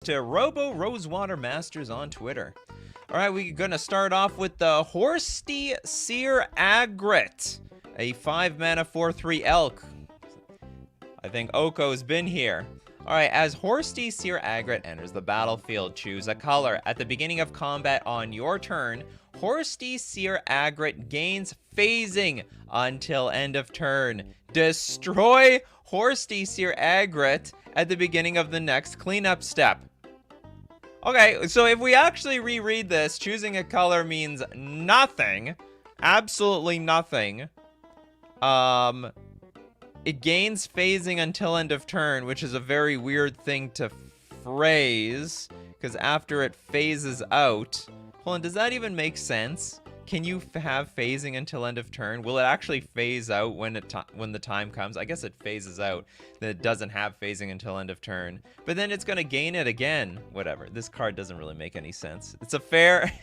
to Robo Rosewater Masters on Twitter. All right, we're going to start off with the Horsty Seer Agrit, a 5-mana 4/3 elk. I think Oko's been here. All right, as Horsty Seer Agrit enters the battlefield, choose a color. At the beginning of combat on your turn, Horsty Seer Agrit gains phasing until end of turn. Destroy Horsty Seer Agrit at the beginning of the next cleanup step. Okay, so if we actually reread this, choosing a color means nothing. Absolutely nothing. It gains phasing until end of turn, which is a very weird thing to phrase, because after it phases out... Hold on, does that even make sense? Can you have phasing until end of turn? Will it actually phase out when the time comes? I guess it phases out. Then it doesn't have phasing until end of turn. But then it's going to gain it again. Whatever. This card doesn't really make any sense. It's a fair...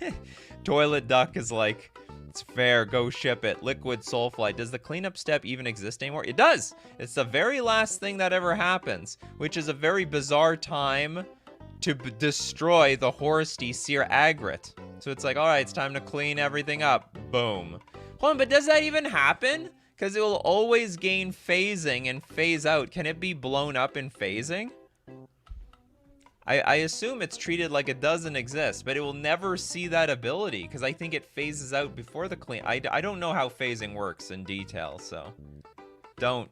Toilet Duck is like... It's fair. Go ship it. Liquid Soulflight. Does the cleanup step even exist anymore? It does! It's the very last thing that ever happens. Which is a very bizarre time to destroy the Horsty Seer Agrit. So it's like, alright, it's time to clean everything up. Boom. Hold on, but does that even happen? Because it will always gain phasing and phase out. Can it be blown up in phasing? I assume it's treated like it doesn't exist, but it will never see that ability, because I think it phases out before the clean. I don't know how phasing works in detail, so don't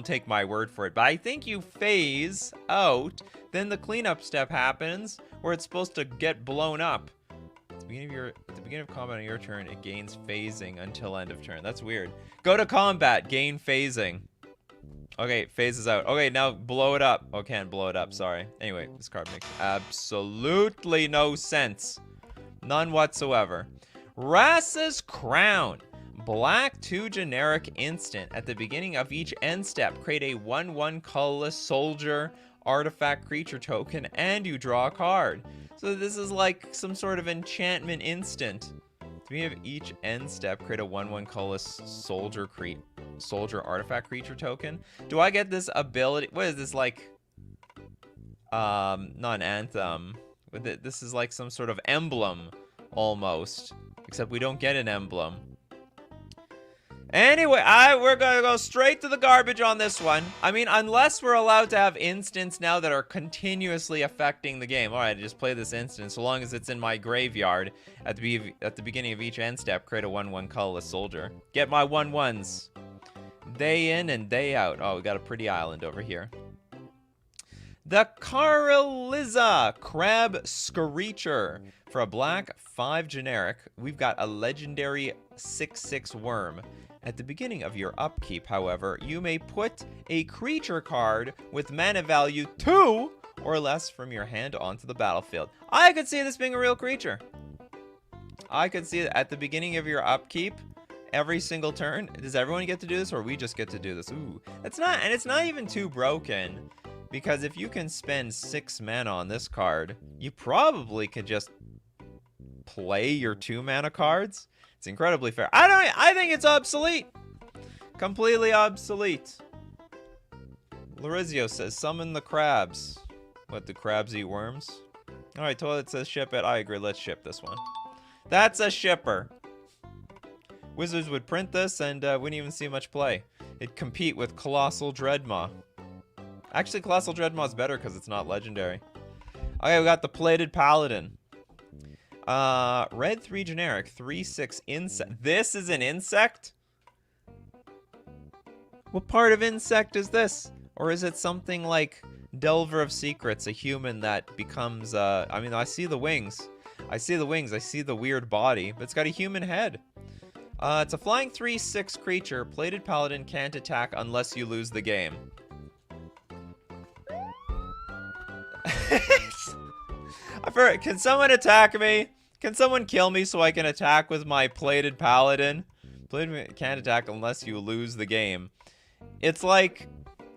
take my word for it. But I think you phase out, then the cleanup step happens, where it's supposed to get blown up. At the beginning of combat on your turn, it gains phasing until end of turn. That's weird. Go to combat, gain phasing. Okay, phases out. Okay, now blow it up. Oh, can't blow it up, sorry. Anyway, this card makes absolutely no sense. None whatsoever. Rasa's Crown. Black 2 generic instant. At the beginning of each end step, create a 1/1 colorless soldier artifact creature token, and you draw a card. So this is like some sort of enchantment instant. At the beginning of each end step, create a 1/1 colorless soldier artifact creature token. Do I get this ability? What is this, like? Not an anthem. This is like some sort of emblem, almost. Except we don't get an emblem. Anyway, we're gonna go straight to the garbage on this one. I mean, unless we're allowed to have instants now that are continuously affecting the game. Alright, just play this instant. So long as it's in my graveyard at the beginning of each end step, create a 1/1 colorless soldier. Get my 1/1s. Day in and day out. Oh, we got a pretty island over here. The Caraliza Crab Screecher. For a black 5 generic, we've got a legendary 6/6 worm. At the beginning of your upkeep, however, you may put a creature card with mana value 2 or less from your hand onto the battlefield. I could see this being a real creature. I could see it at the beginning of your upkeep. Every single turn. Does everyone get to do this, or we just get to do this? Ooh, it's not even too broken, because if you can spend 6 mana on this card, you probably could just play your 2 mana cards. It's incredibly fair. I think it's obsolete. Completely obsolete. Lorizio says, summon the crabs. What, do crabs eat worms? Alright, Toilet says ship it. I agree, let's ship this one. That's a shipper. Wizards would print this and wouldn't even see much play. It'd compete with Colossal Dreadmaw. Actually, Colossal Dreadmaw is better because it's not legendary. Okay, we got the Plated Paladin. Red 3 generic, 3/6 insect. This is an insect? What part of insect is this? Or is it something like Delver of Secrets, a human that becomes, I mean, I see the wings. I see the wings, I see the weird body, but it's got a human head. It's a flying 3/6 creature. Plated Paladin can't attack unless you lose the game. Can someone attack me? Can someone kill me so I can attack with my Plated Paladin? Plated can't attack unless you lose the game. It's like,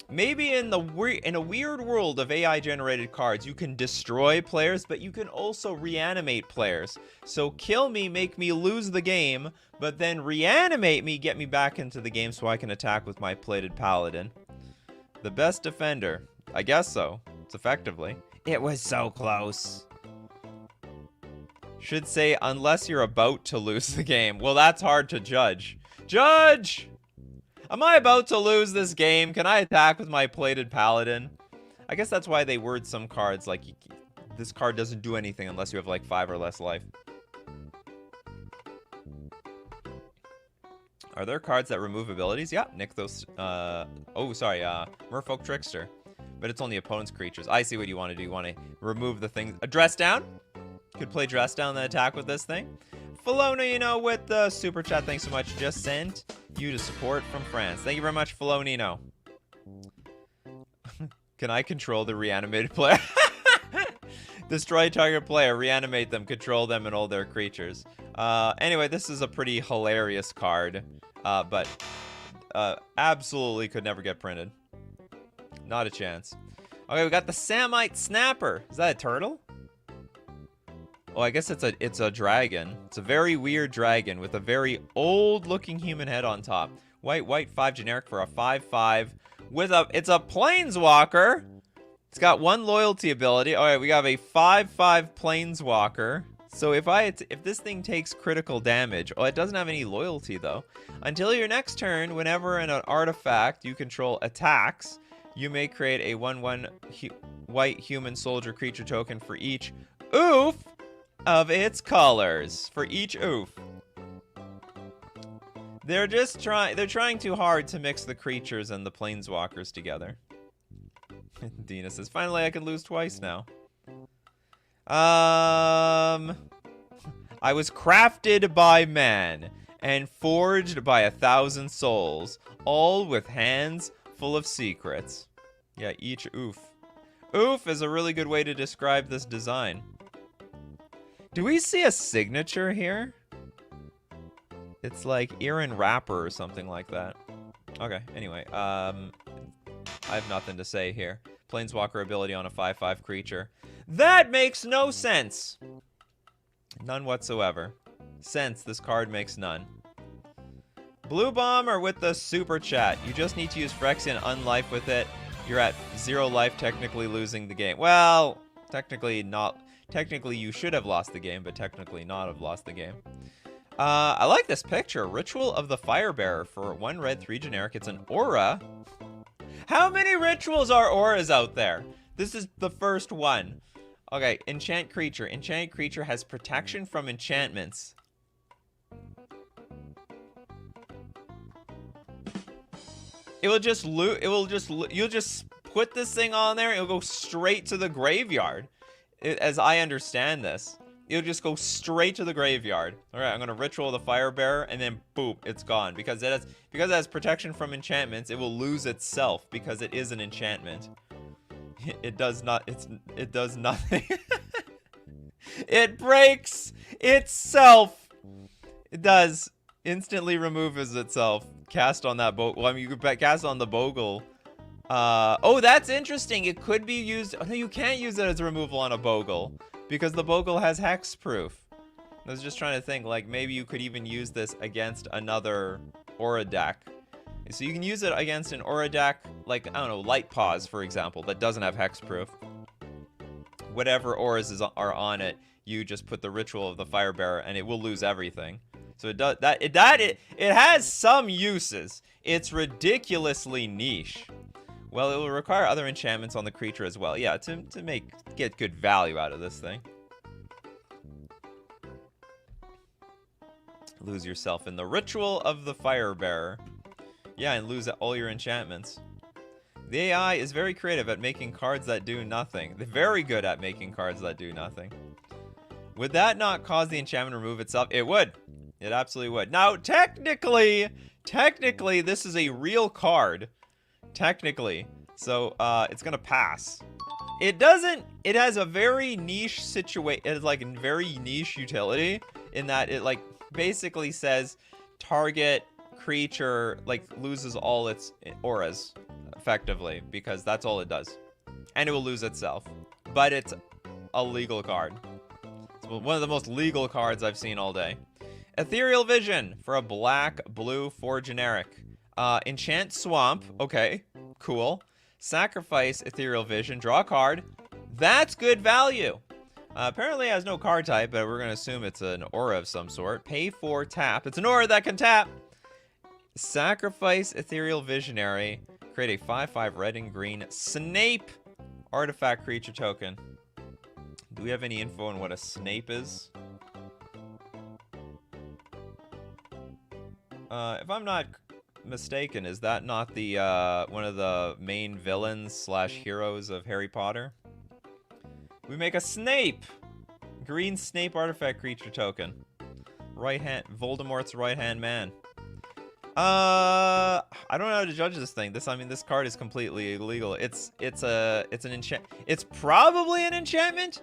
maybe in a weird world of AI-generated cards, you can destroy players, but you can also reanimate players. So kill me, make me lose the game, but then reanimate me, get me back into the game so I can attack with my Plated Paladin. The best defender. I guess so. It's effectively. It was so close. Should say, unless you're about to lose the game. Well, that's hard to judge. Judge! Am I about to lose this game? Can I attack with my plated paladin? I guess that's why they word some cards like, this card doesn't do anything unless you have like 5 or less life. Are there cards that remove abilities? Yeah, Nykthos. Merfolk Trickster. But it's only opponent's creatures. I see what you want to do. You want to remove the things. Dress down? Could play dress down then attack with this thing. Filona, you know, with the super chat, thanks so much. Just sent you to support from France. Thank you very much, Filonino. Can I control the reanimated player? Destroy target player, reanimate them, control them and all their creatures. Anyway, this is a pretty hilarious card, but absolutely could never get printed. Not a chance. Okay, we got the Samite Snapper. Is that a turtle? Oh, I guess it's a dragon. It's a very weird dragon with a very old-looking human head on top. White, 5 generic for a 5/5 with it's a planeswalker. It's got 1 loyalty ability. All right, we have a 5/5 planeswalker. So if this thing takes critical damage, it doesn't have any loyalty though. Until your next turn, whenever an artifact you control attacks, you may create a 1/1 white human soldier creature token for each oof of its colors. For each oof. They're trying too hard to mix the creatures and the planeswalkers together. Dina says, finally I can lose twice now. I was crafted by man and forged by 1,000 souls, all with hands full of secrets. Yeah, each oof. Oof is a really good way to describe this design. Do we see a signature here? It's like Iran Rapper or something like that. Okay, anyway, I have nothing to say here. Planeswalker ability on a 5/5 creature. That makes no sense! None whatsoever. Sense, this card makes none. Blue Bomber with the super chat. You just need to use Phyrexian Unlife with it. You're at 0 life, technically losing the game. Well, technically not. Technically you should have lost the game, but technically not have lost the game. I like this picture. Ritual of the Firebearer for 1 red, 3 generic. It's an aura. How many rituals are auras out there? This is the first one. Okay, enchant creature. Enchanted creature has protection from enchantments. You'll just put this thing on there, it'll go straight to the graveyard. As I understand this. It'll just go straight to the graveyard. Alright, I'm gonna ritual the Firebearer and then boop, it's gone. Because it has protection from enchantments, it will lose itself because it is an enchantment. It does not, it does nothing. It breaks itself. It does. Instantly removes itself. Cast on that bogle. Well, I mean, you could cast on the bogle. Oh, that's interesting. It could be used. No, you can't use it as a removal on a bogle because the bogle has hexproof. I was just trying to think, like, maybe you could even use this against another aura deck. So you can use it against an aura deck, like, I don't know, Light Paws, for example, that doesn't have hexproof. Whatever auras are on it, you just put the Ritual of the Firebearer, and it will lose everything. So it has some uses. It's ridiculously niche. Well, it will require other enchantments on the creature as well. Yeah, to get good value out of this thing. Lose yourself in the Ritual of the Firebearer. Yeah, and lose all your enchantments. The AI is very creative at making cards that do nothing. They're very good at making cards that do nothing. Would that not cause the enchantment to remove itself? It would. It absolutely would. Now, technically, this is a real card. Technically. So, it's gonna pass. It doesn't, it has a very niche situation, it has like a very niche utility in that it like basically says target creature like loses all its auras effectively because that's all it does. And it will lose itself. But it's a legal card. It's one of the most legal cards I've seen all day. Ethereal Vision for a black, blue, 4 generic. Enchant Swamp. Okay, cool. Sacrifice Ethereal Vision. Draw a card. That's good value. Apparently it has no card type, but we're going to assume it's an aura of some sort. Pay for tap. It's an aura that can tap. Sacrifice Ethereal Visionary. Create a 5/5 red and green Snape artifact creature token. Do we have any info on what a Snape is? If I'm not mistaken, is that not the one of the main villains / heroes of Harry Potter? We make a Snape! Green Snape artifact creature token. Voldemort's right-hand man. I don't know how to judge this thing. This card is completely illegal. It's an enchant. It's probably an enchantment.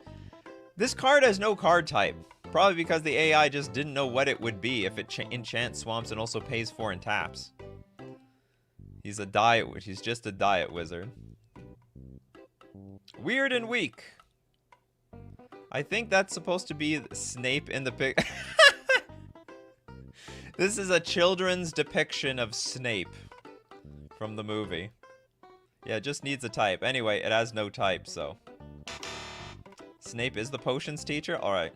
This card has no card type. Probably because the AI just didn't know what it would be if it enchants swamps and also pays 4 and taps. He's just a diet wizard. Weird and weak. I think that's supposed to be Snape in the pic. This is a children's depiction of Snape from the movie. Yeah, it just needs a type. Anyway, it has no type, so. Snape is the potions teacher? Alright.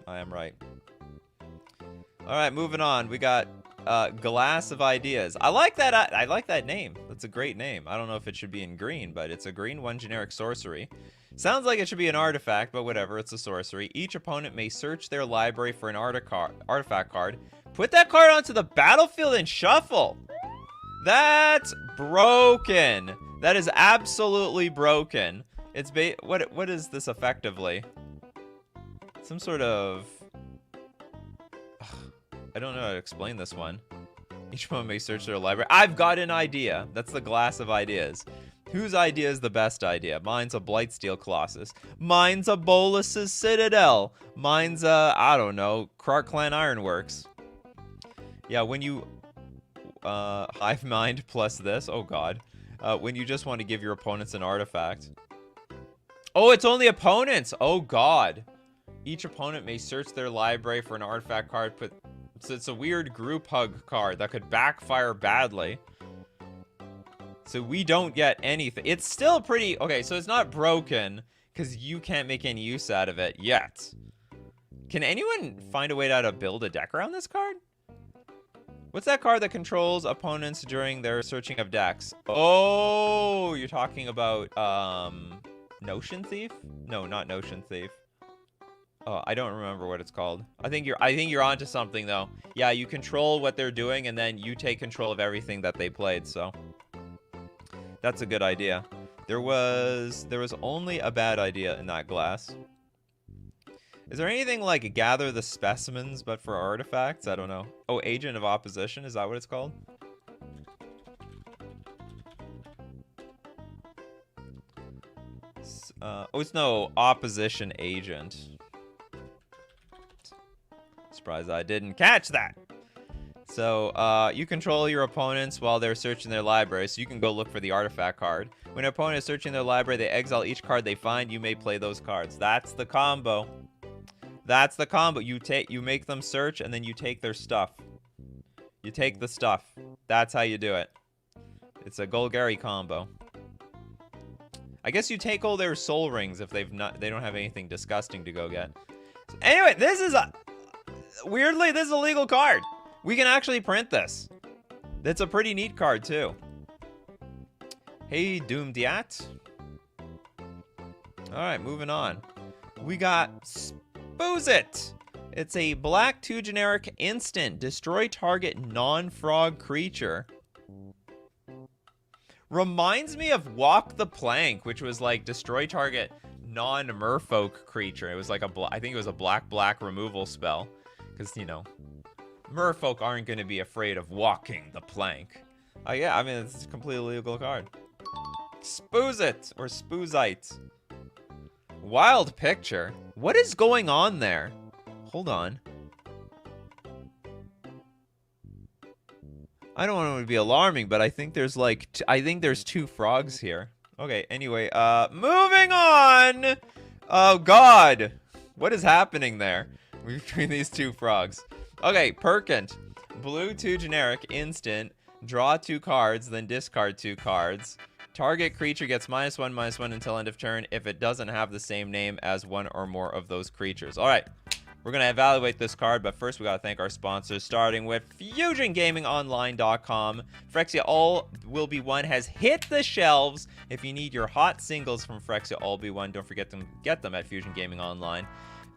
I am right. Alright, moving on. We got Glass of Ideas. I like that. I like that name. That's a great name. I don't know if it should be in green, but it's a green 1 generic sorcery. Sounds like it should be an artifact, but whatever. It's a sorcery. Each opponent may search their library for an artifact card. Put that card onto the battlefield and shuffle. That's broken. That is absolutely broken. It's what is this effectively? Some sort of... I don't know how to explain this one. Each opponent may search their library. I've got an idea. That's the Glass of Ideas. Whose idea is the best idea? Mine's a Blightsteel Colossus. Mine's a Bolus's Citadel. Mine's a, I don't know, Krark Clan Ironworks. Yeah, when you... Hive Mind plus this. Oh, God. When you just want to give your opponents an artifact. Oh, it's only opponents. Oh, God. Each opponent may search their library for an artifact card. So it's a weird group hug card that could backfire badly. So we don't get anything. It's still pretty... Okay, so it's not broken because you can't make any use out of it yet. Can anyone find a way to how to build a deck around this card? What's that card that controls opponents during their searching of decks? Oh, you're talking about Notion Thief? No, not Notion Thief. Oh, I don't remember what it's called. I think you're onto something though. Yeah, you control what they're doing and then you take control of everything that they played, so that's a good idea. There was only a bad idea in that glass. Is there anything like Gather the Specimens but for artifacts? I don't know. Oh, Agent of Opposition, is that what it's called? Oh, it's no Opposition Agent. Surprised I didn't catch that. So, you control your opponents while they're searching their library, so you can go look for the artifact card. When an opponent is searching their library, they exile each card they find. You may play those cards. That's the combo. That's the combo. You make them search, and then you take their stuff. You take the stuff. That's how you do it. It's a Golgari combo. I guess you take all their soul rings if they don't have anything disgusting to go get. So anyway, this is a... Weirdly, this is a legal card. We can actually print this. It's a pretty neat card, too. Hey, Doom Diat. Alright, moving on. We got Spoose It. It's a black 2 generic instant. Destroy target non-frog creature. Reminds me of Walk the Plank, which was like destroy target non-merfolk creature. It was like I think it was a black removal spell. Because, you know, merfolk aren't going to be afraid of walking the plank. Yeah, I mean, it's a completely legal card. Spoose It, or Spoozite. Wild Picture. What is going on there? Hold on. I don't want it to be alarming, but I think there's like, there's 2 frogs here. Okay, anyway, moving on! Oh, God! What is happening there between these 2 frogs? Okay, Perkent. Blue 2 generic, instant. Draw 2 cards, then discard 2 cards. Target creature gets -1/-1 until end of turn if it doesn't have the same name as one or more of those creatures. All right. We're going to evaluate this card, but first we got to thank our sponsors, starting with FusionGamingOnline.com. Phyrexia All Will Be One has hit the shelves. If you need your hot singles from Phyrexia All Be One, don't forget to get them at Fusion Gaming Online.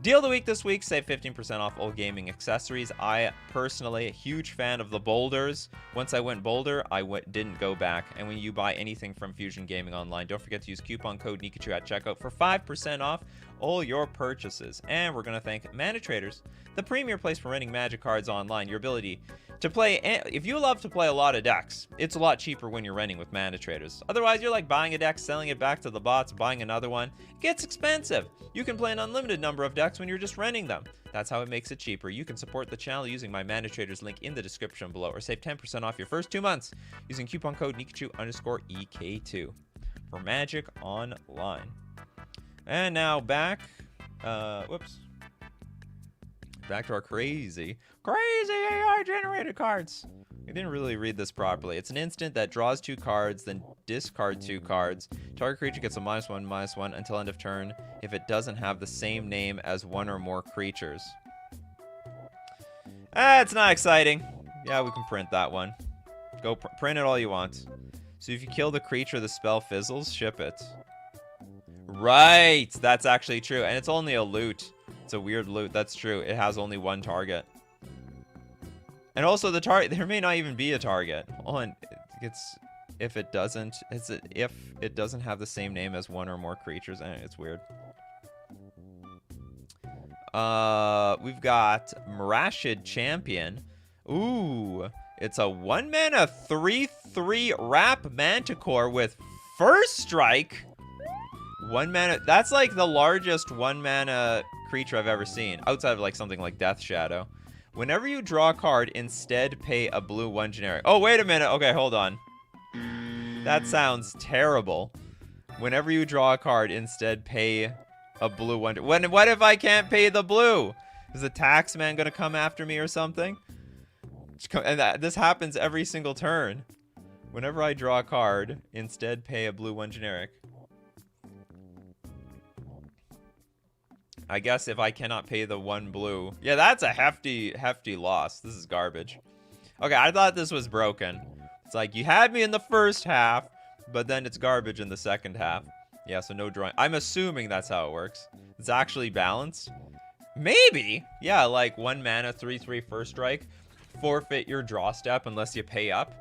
Deal of the week this week, save 15% off all gaming accessories. I personally, a huge fan of the boulders. Once I went boulder, I didn't go back. And when you buy anything from Fusion Gaming Online, don't forget to use coupon code Nikachu at checkout for 5% off all your purchases. And we're going to thank Mana Traders, the premier place for renting Magic cards online. Your ability to play, if you love to play a lot of decks, it's a lot cheaper when you're renting with Mana Traders. Otherwise, you're like buying a deck, selling it back to the bots, buying another one. It gets expensive. You can play an unlimited number of decks when you're just renting them. That's how it makes it cheaper. You can support the channel using my Mana Traders link in the description below, or save 10% off your first 2 months using coupon code Nikachu_EK2 for Magic Online. And now back, back to our crazy AI generated cards. We didn't really read this properly. It's an instant that draws 2 cards, then discard 2 cards. Target creature gets a -1/-1 until end of turn if it doesn't have the same name as one or more creatures. It's not exciting. Yeah, we can print that one. Go print it all you want. So if you kill the creature, the spell fizzles, ship it. Right, that's actually true. And it's only a loot. It's a weird loot. That's true. It has only 1 target. And also the target, there may not even be a target. Oh, and it's if it doesn't have the same name as one or more creatures. It's weird. We've got Mirashid Champion. Ooh, it's a 1-mana 3/3 Wrap Manticore with first strike. 1 mana. That's like the largest 1-mana creature I've ever seen, outside of like something like Death Shadow. Whenever you draw a card, instead pay a blue 1 generic. Oh, wait a minute. Okay, hold on. That sounds terrible. Whenever you draw a card, instead pay a blue 1. What if I can't pay the blue? Is the tax man gonna come after me or something? And this happens every single turn. Whenever I draw a card, instead pay a blue 1 generic. I guess if I cannot pay the 1 blue. Yeah, that's a hefty loss. This is garbage. Okay, I thought this was broken. It's like, you had me in the first half, but then it's garbage in the second half. Yeah, so no drawing. I'm assuming that's how it works. It's actually balanced. Maybe. Yeah, like 1 mana, 3/3 first strike. Forfeit your draw step unless you pay up.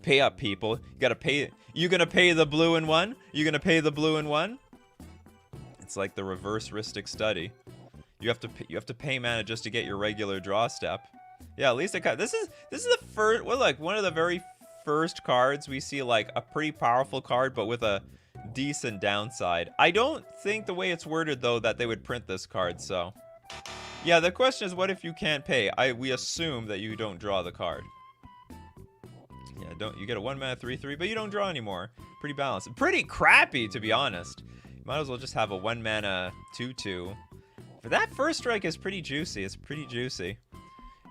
Pay up, people. You gotta pay. You gonna pay the blue in 1? You gonna pay the blue in 1? It's like the reverse Ristic Study. You have to pay mana just to get your regular draw step. Yeah, at least this is the first, well, like one of the very first cards we see like a pretty powerful card, but with a decent downside. I don't think the way it's worded though that they would print this card. So yeah, the question is, what if you can't pay? We assume that you don't draw the card. Yeah, you get a 1 mana 3/3, but you don't draw anymore. Pretty balanced. Pretty crappy, to be honest. Might as well just have a 1 mana 2/2. For that first strike is pretty juicy. It's pretty juicy.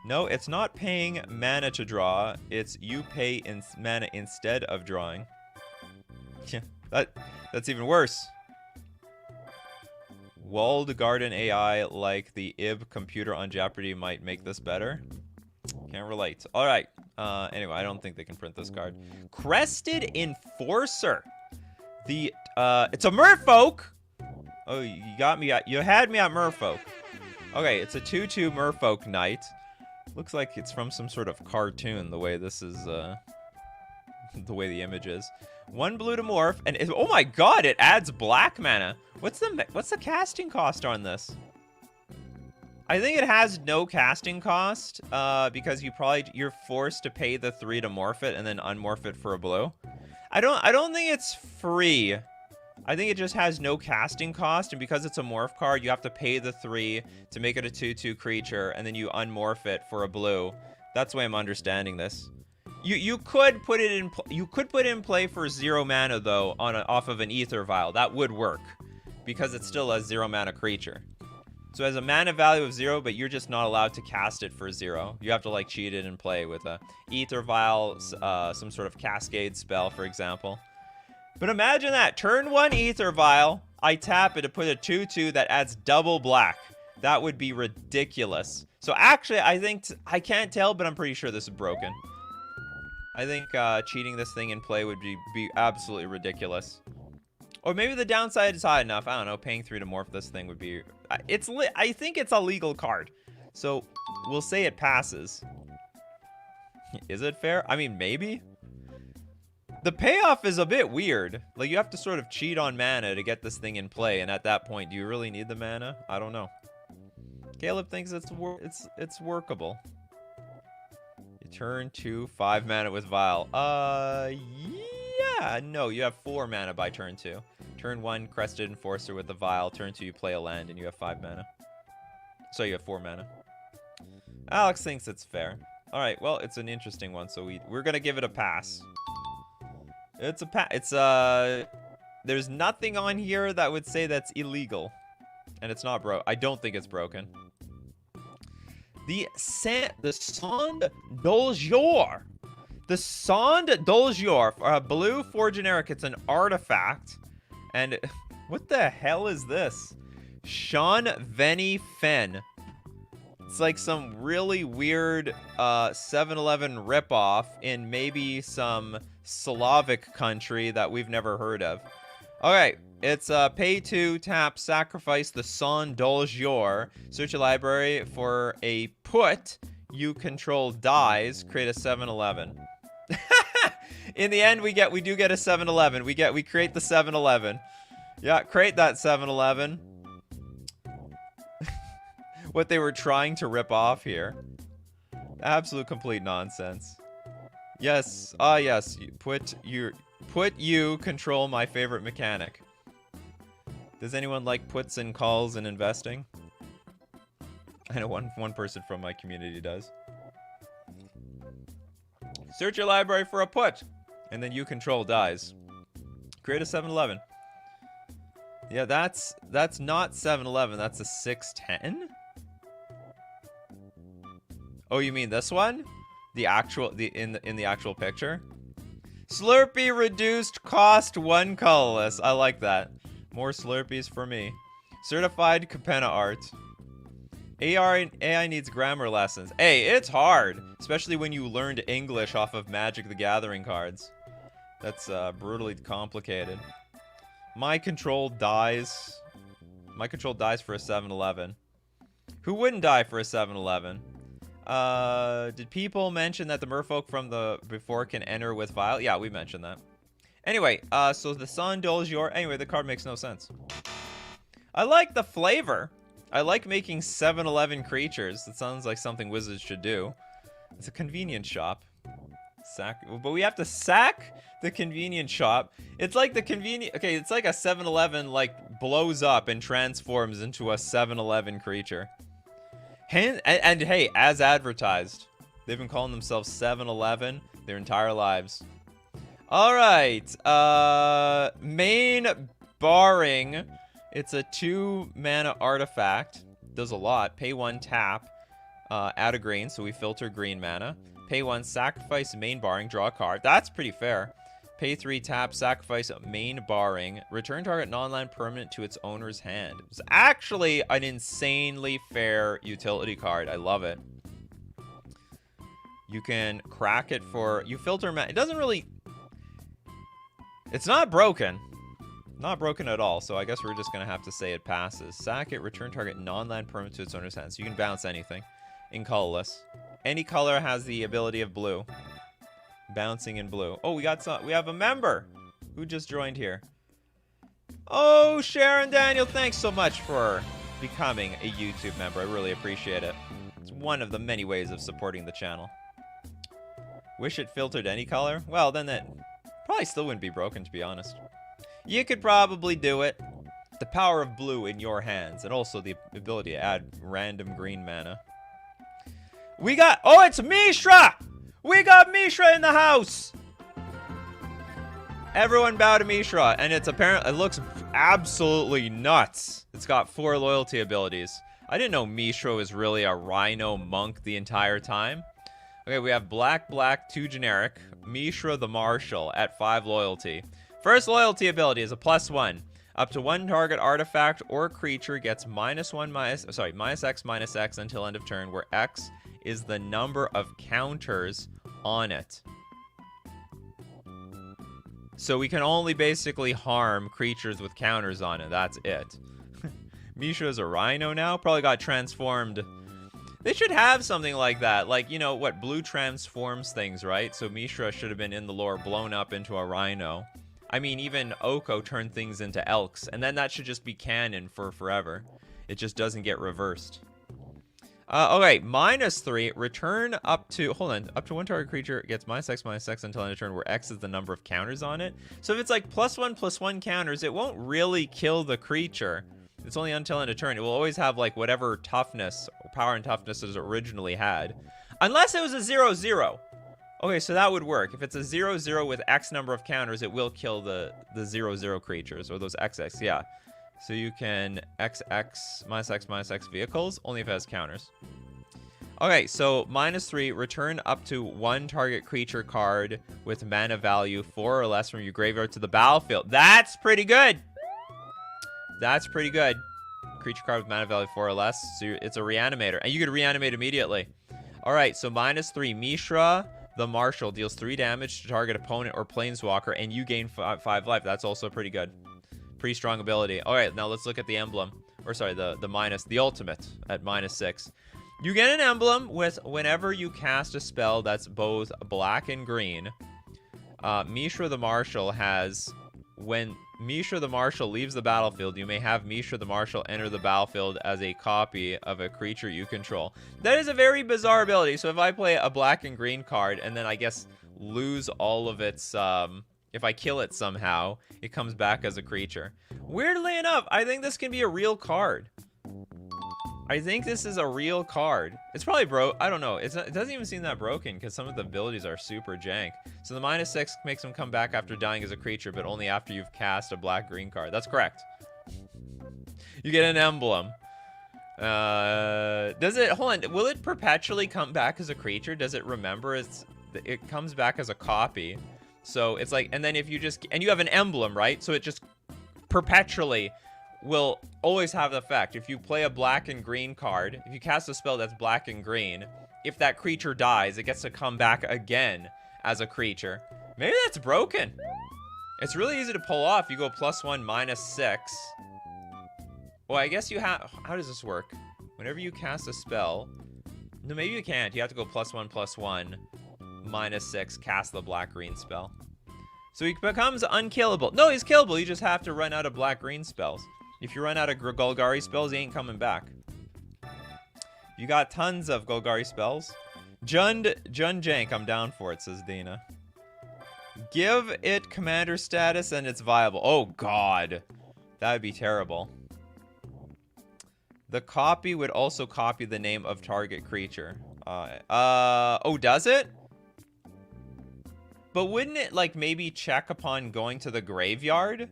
No, it's not paying mana to draw. It's you pay mana instead of drawing. Yeah, that's even worse. Walled garden AI like the IB computer on Jeopardy might make this better. Can't relate. All right. Anyway, I don't think they can print this card. Crested Enforcer. It's a merfolk. Oh, you got me you had me at merfolk. Okay, it's a 2/2 merfolk knight. Looks like it's from some sort of cartoon, the way this is, the way the image is. 1 blue to morph, and oh my god, it adds black mana. What's the casting cost on this? I think it has no casting cost, because you're forced to pay the 3 to morph it and then unmorph it for a blue. I don't think it's free. I think it just has no casting cost, and because it's a morph card, you have to pay the 3 to make it a 2/2 creature, and then you unmorph it for a blue. That's the way I'm understanding this. You could put it in play for 0 mana though off of an Ether Vial. That would work because it's still a 0 mana creature. So it has a mana value of 0, but you're just not allowed to cast it for 0. You have to like cheat it and play with a Ether Vial, some sort of Cascade spell, for example. But imagine that. Turn 1 Ether Vial. I tap it to put a 2/2 that adds double black. That would be ridiculous. So actually, I think... I can't tell, but I'm pretty sure this is broken. I think cheating this thing in play would be absolutely ridiculous. Or maybe the downside is high enough. I don't know. Paying 3 to morph this thing would be... I think it's a legal card. So we'll say it passes. Is it fair? I mean, maybe. The payoff is a bit weird. Like, you have to sort of cheat on mana to get this thing in play. And at that point, do you really need the mana? I don't know. Caleb thinks it's workable. You turn 2, 5 mana with Vial. Yeah. No, you have 4 mana by turn 2. Turn 1, Crested Enforcer with the Vial. Turn 2, you play a land, and you have 5 mana. So you have 4 mana. Alex thinks it's fair. Alright, well, it's an interesting one, so we're gonna give it a pass. It's a pass. There's nothing on here that would say that's illegal. And it's not I don't think it's broken. The Sand Doljour. The Sand Doljour. Blue, 4 generic. It's an artifact. And what the hell is this? Sean Venny Fen. It's like some really weird 7-Eleven ripoff in maybe some Slavic country that we've never heard of. Okay, it's pay 2, tap, sacrifice the Son Doljour. Search your library for a put. You control dies. Create a 7-Eleven. In the end, we do get a 7-Eleven. We create the 7-Eleven. Yeah, create that 7-Eleven. What they were trying to rip off here. Absolute complete nonsense. Yes. Yes. Put you control my favorite mechanic. Does anyone like puts and calls and investing? I know one person from my community does. Search your library for a put. And then you control dies. Create a 7-Eleven. Yeah, that's not 7-Eleven. That's a 610? Oh, you mean this one? In the actual picture? Slurpee reduced cost 1 colorless. I like that. More Slurpees for me. Certified Capenna art. AI needs grammar lessons. Hey, it's hard. Especially when you learned English off of Magic the Gathering cards. That's brutally complicated. My control dies. My control dies for a 7-Eleven. Who wouldn't die for a 7-Eleven? Did people mention that the merfolk from the before can enter with Vial? Yeah, we mentioned that. Anyway, so the Sun Doljour. Anyway, the card makes no sense. I like the flavor. I like making 7-Eleven creatures. That sounds like something wizards should do. It's a convenience shop. But we have to sack the convenience shop. It's like the okay, it's like a 7-Eleven like blows up and transforms into a 7-Eleven creature. And hey, as advertised, they've been calling themselves 7-Eleven their entire lives. All right, main barring. It's a 2 mana artifact. Does a lot. Pay 1, tap, add a green, so we filter green mana. Pay 1, sacrifice main barring, draw a card. That's pretty fair. Pay 3, tap, sacrifice main barring, return target non-land permanent to its owner's hand. It's actually an insanely fair utility card. I love it. You can crack it for... You filter... It doesn't really... It's not broken. Not broken at all, so I guess we're just going to have to say it passes. Sack it, return target non-land permanent to its owner's hand. So you can bounce anything in colorless. Any color has the ability of blue. Bouncing in blue. Oh, we have a member who just joined here. Oh, Sharon Daniel, thanks so much for becoming a YouTube member. I really appreciate it. It's one of the many ways of supporting the channel. Wish it filtered any color? Well, then that probably still wouldn't be broken, to be honest. You could probably do it. The power of blue in your hands, and also the ability to add random green mana. We got... Oh, it's Mishra! We got Mishra in the house! Everyone bow to Mishra, and it's apparent... It looks absolutely nuts. It's got 4 loyalty abilities. I didn't know Mishra was really a Rhino monk the entire time. Okay, we have black, 2 generic. Mishra the Marshal at 5 loyalty. First loyalty ability is a +1. Up to one target artifact or creature gets minus X until end of turn, where X is the number of counters on it. So we can only basically harm creatures with counters on it. That's it. Mishra's a rhino now. Probably got transformed. They should have something like that. Like, you know, what? Blue transforms things, right? So Mishra should have been in the lore blown up into a rhino. I mean, even Oko turned things into elks. And then that should just be canon for forever. It just doesn't get reversed. Okay, -3. Return up to... Hold on. Up to one target creature gets -X until end of turn, where X is the number of counters on it. So if it's like +1/+1 counters, it won't really kill the creature. It's only until end of turn. It will always have, like, whatever toughness, or power and toughness it originally had. Unless it was a 0/0. Okay, so that would work. If it's a 0/0 with X number of counters, it will kill the 0/0 creatures, or those XX, yeah. So you can XX, -X vehicles, only if it has counters. Okay, so -3, return up to one target creature card with mana value 4 or less from your graveyard to the battlefield. That's pretty good! That's pretty good. Creature card with mana value 4 or less, so it's a reanimator. And you can reanimate immediately. Alright, so -3, Mishra the Marshal deals 3 damage to target opponent or planeswalker, and you gain 5 life. That's also pretty good. Pretty strong ability. Alright, now let's look at the emblem. Or sorry, the ultimate at -6. You get an emblem with whenever you cast a spell that's both black and green. Mishra the Marshal has... When Mishra the Marshal leaves the battlefield, you may have Mishra the Marshal enter the battlefield as a copy of a creature you control. That is a very bizarre ability. So if I play a black and green card and then I guess lose all of its... if I kill it somehow, it comes back as a creature. Weirdly enough, I think this can be a real card. I think this is a real card. It's probably broke. I don't know. It doesn't even seem that broken because some of the abilities are super jank. So the -6 makes them come back after dying as a creature, but only after you've cast a black-green card. That's correct. You get an emblem. Does it... Hold on. Will it perpetually come back as a creature? Does it remember it comes back as a copy? So it's like... And then if you just... And you have an emblem, right? So it just perpetually... will always have the effect. If you play a black and green card, if you cast a spell that's black and green, if that creature dies, it gets to come back again as a creature. Maybe that's broken. It's really easy to pull off. You go +1, -6. Well, I guess you have... How does this work? Whenever you cast a spell... No, maybe you can't. You have to go +1/+1, -6, cast the black-green spell. So he becomes unkillable. No, he's killable. You just have to run out of black-green spells. If you run out of Golgari spells, he ain't coming back. You got tons of Golgari spells. Jund Jank, I'm down for it, says Dina. Give it commander status and it's viable. Oh, God. That would be terrible. The copy would also copy the name of target creature. Oh, does it? But wouldn't it, like, maybe check upon going to the graveyard?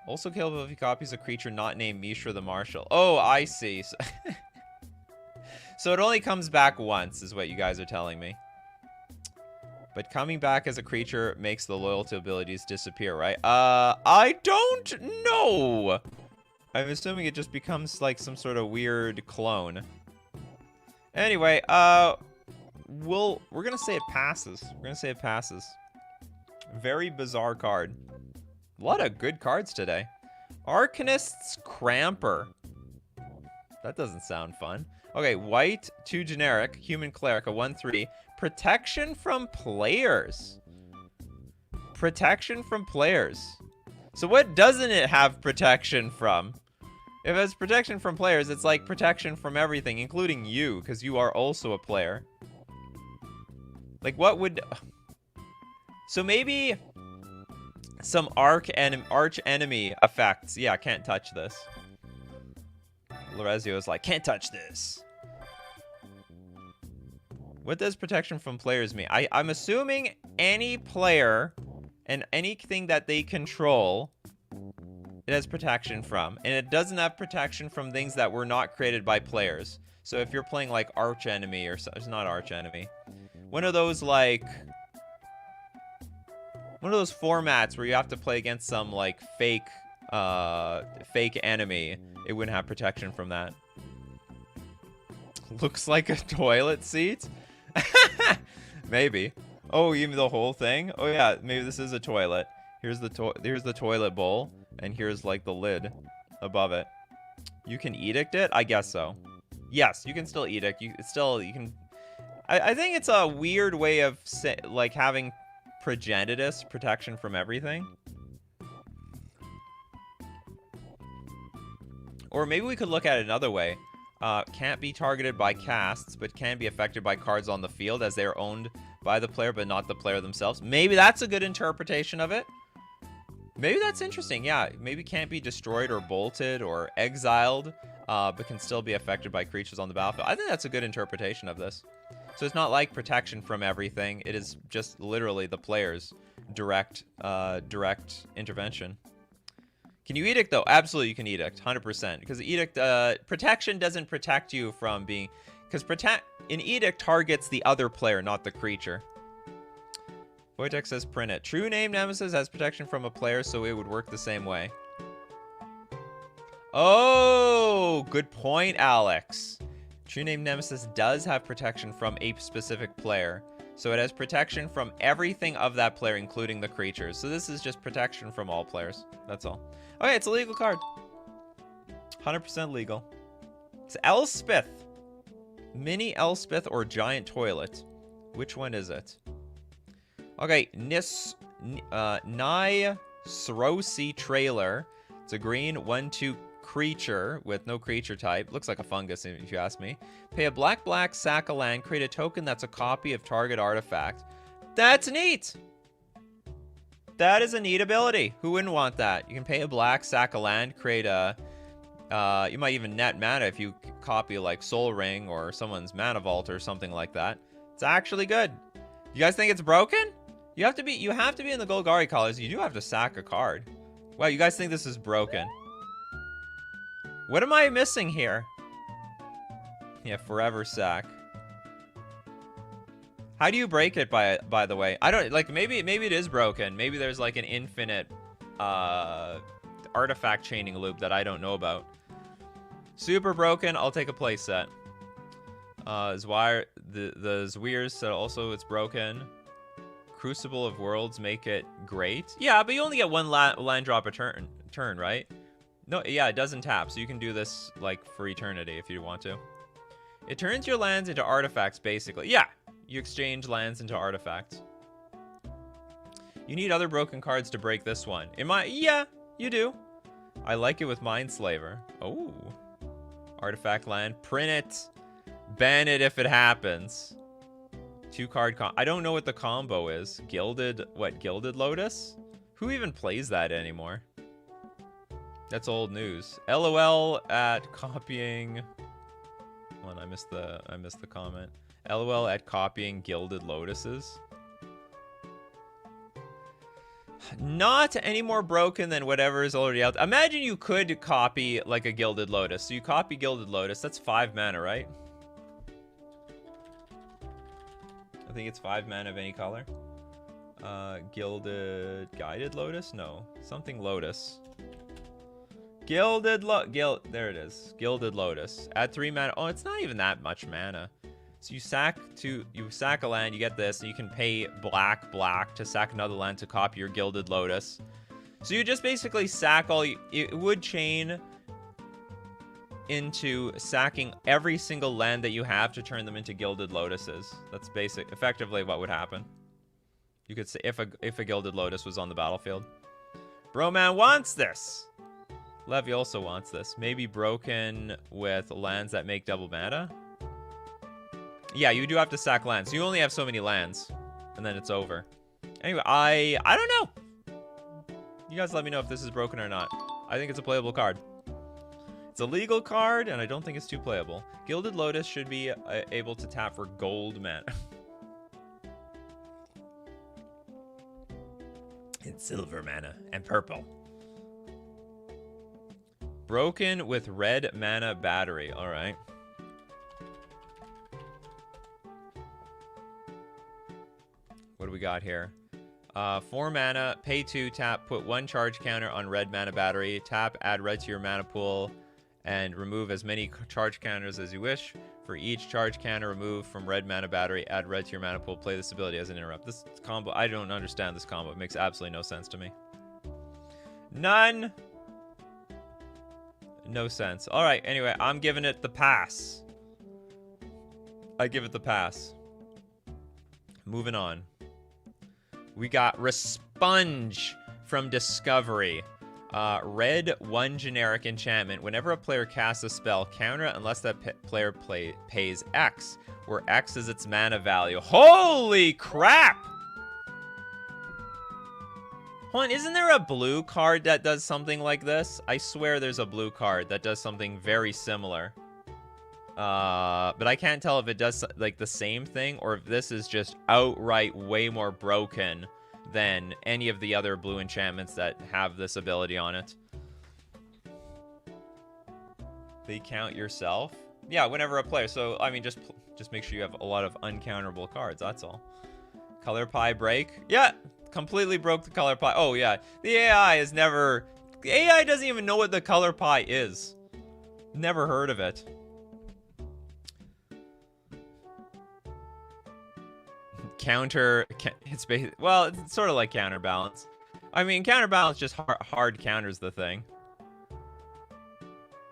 Also killable if he copies a creature not named Mishra the Marshal. Oh, I see. So it only comes back once, is what you guys are telling me. But coming back as a creature makes the loyalty abilities disappear, right? I don't know. I'm assuming it just becomes like some sort of weird clone. Anyway, we're gonna say it passes. We're gonna say it passes. Very bizarre card. A lot of good cards today. Arcanist's Cramper. That doesn't sound fun. Okay, white, 2 generic, human cleric, a 1/3. Protection from players. Protection from players. So what doesn't it have protection from? If it's protection from players, it's like protection from everything, including you, because you are also a player. Like, what would... So maybe... some arch enemy effects. Yeah, can't touch this. Lorezio is like, can't touch this. What does protection from players mean? I'm assuming any player and anything that they control, it has protection from. And it doesn't have protection from things that were not created by players. So if you're playing like arch enemy or so, it's not arch enemy. One of those like... One of those formats where you have to play against some, like, fake enemy. It wouldn't have protection from that. Looks like a toilet seat? Maybe. Oh, even the whole thing? Oh, yeah, maybe this is a toilet. Here's the toilet bowl, and here's, like, the lid above it. You can edict it? I guess so. Yes, you can still edict. You can... I think it's a weird way of, like, having progenitus, protection from everything. Or maybe we could look at it another way. Can't be targeted by casts, but can be affected by cards on the field as they are owned by the player, but not the player themselves. Maybe that's a good interpretation of it. Maybe that's interesting. Yeah, maybe can't be destroyed or bolted or exiled, but can still be affected by creatures on the battlefield. I think that's a good interpretation of this. So it's not like protection from everything. It is just literally the player's direct intervention. Can you edict, though? Absolutely, you can edict, 100%. Because edict, protection doesn't protect you from being... Because an edict targets the other player, not the creature. Wojtek says print it. True name Nemesis has protection from a player, so it would work the same way. Oh, good point, Alex. True name Nemesis does have protection from a specific player. So it has protection from everything of that player, including the creatures. So this is just protection from all players. That's all. Okay, it's a legal card. 100% legal. It's Elspeth. Mini Elspeth or giant toilet. Which one is it? Okay, Nai Srosi Trailer. It's a green 1/2 creature with no creature type. Looks like a fungus if you ask me. Pay a black, sack a land, create a token that's a copy of target artifact. That's neat! That is a neat ability. Who wouldn't want that? You can pay a black, sack a land, create a... you might even net mana if you copy like Soul Ring or someone's Mana Vault or something like that. It's actually good. You guys think it's broken? You have to be in the Golgari colors. You do have to sack a card. Wow, you guys think this is broken? What am I missing here? Yeah, forever sack. How do you break it, by the way? I don't, like, maybe it is broken. Maybe there's, like, an infinite, artifact chaining loop that I don't know about. Super broken, I'll take a play set. The Zwirs said also it's broken. Crucible of Worlds make it great. Yeah, but you only get one land drop a turn, right? No, yeah, it doesn't tap, so you can do this, like, for eternity if you want to. It turns your lands into artifacts, basically. Yeah, you exchange lands into artifacts. You need other broken cards to break this one. Yeah, you do. I like it with Mindslaver. Oh. Artifact land. Print it. Ban it if it happens. 2-card I don't know what the combo is. Gilded Lotus? Who even plays that anymore? That's old news. LOL at copying. Hold on, I missed the comment. LOL at copying Gilded Lotuses. Not any more broken than whatever is already out. Imagine you could copy like a Gilded Lotus. So you copy Gilded Lotus. That's 5 mana, right? I think it's 5 mana of any color. Gilded Guided Lotus? No. Something Lotus. There it is. Gilded Lotus. Add 3 mana. Oh, it's not even that much mana. So you sack a land, you get this, and you can pay black to sack another land to copy your Gilded Lotus. So you just basically sack it would chain into sacking every single land that you have to turn them into Gilded Lotuses. That's effectively what would happen. You could say if a Gilded Lotus was on the battlefield. Broman wants this. Levy also wants this. Maybe broken with lands that make double mana. Yeah, you do have to sack lands. You only have so many lands, and then it's over. Anyway, I don't know. You guys let me know if this is broken or not. I think it's a playable card. It's a legal card, and I don't think it's too playable. Gilded Lotus should be able to tap for gold mana. And silver mana, and purple. Broken with red mana battery. All right. What do we got here? 4 mana, pay 2, tap, put 1 charge counter on red mana battery, tap, add red to your mana pool, and remove as many charge counters as you wish. For each charge counter removed from red mana battery, add red to your mana pool, play this ability as an interrupt. This combo, I don't understand this combo. It makes absolutely no sense to me. None. No sense. All right, anyway, I'm giving it the pass. I give it the pass. Moving on. We got Responge from Discovery. Red 1 generic enchantment. Whenever a player casts a spell, counter it unless that player pays X, where X is its mana value. Holy crap! Hold on, isn't there a blue card that does something like this? I swear there's a blue card that does something very similar. But I can't tell if it does like the same thing or if this is just outright way more broken than any of the other blue enchantments that have this ability on it. They count yourself? Yeah, whenever a player. So, I mean, just make sure you have a lot of uncounterable cards, that's all. Color pie break? Yeah, completely broke the color pie. Oh, yeah. The AI is never... The AI doesn't even know what the color pie is. Never heard of it. It's basically, well, it's sort of like counterbalance. I mean, counterbalance just hard counters the thing.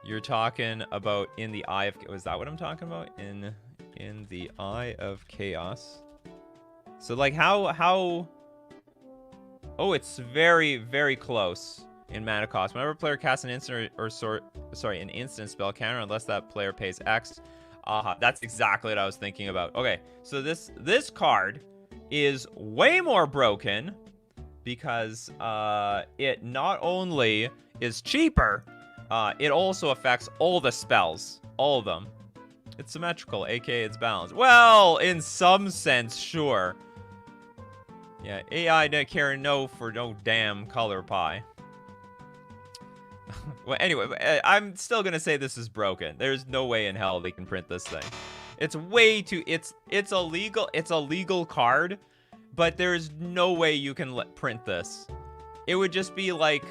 You're talking about in the eye of... Was that what I'm talking about? In the eye of chaos. So like how... Oh, it's very, very close in mana cost. Whenever a player casts an instant an instant spell, counter unless that player pays X. That's exactly what I was thinking about. Okay, so this card is way more broken because it not only is cheaper, it also affects all the spells, all of them. It's symmetrical, aka it's balanced. Well, in some sense, sure. Yeah, AI don't care no damn color pie. Well, anyway, I'm still gonna say this is broken. There's no way in hell they can print this thing. It's way too... It's illegal. It's a legal card, but there's no way you can print this. It would just be like...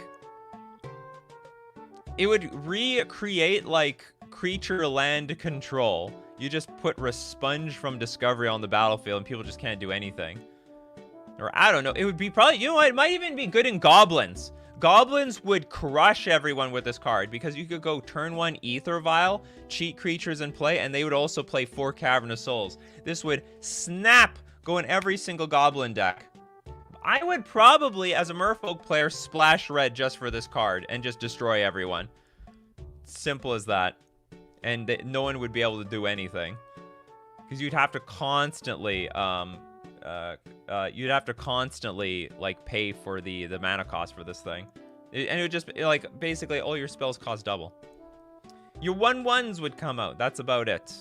It would recreate like creature land control. You just put Responge from Discovery on the battlefield and people just can't do anything. Or I don't know. It would be probably... You know what? It might even be good in Goblins. Goblins would crush everyone with this card because you could go turn 1 Ether Vial, cheat creatures in play, and they would also play 4 Cavernous Souls. This would snap go in every single Goblin deck. I would probably, as a Merfolk player, splash red just for this card and just destroy everyone. Simple as that. And no one would be able to do anything. Because you'd have to constantly... you'd have to constantly like pay for the mana cost for this thing, and it would just be, like, basically all your spells cost double. Your 1/1s would come out, that's about it.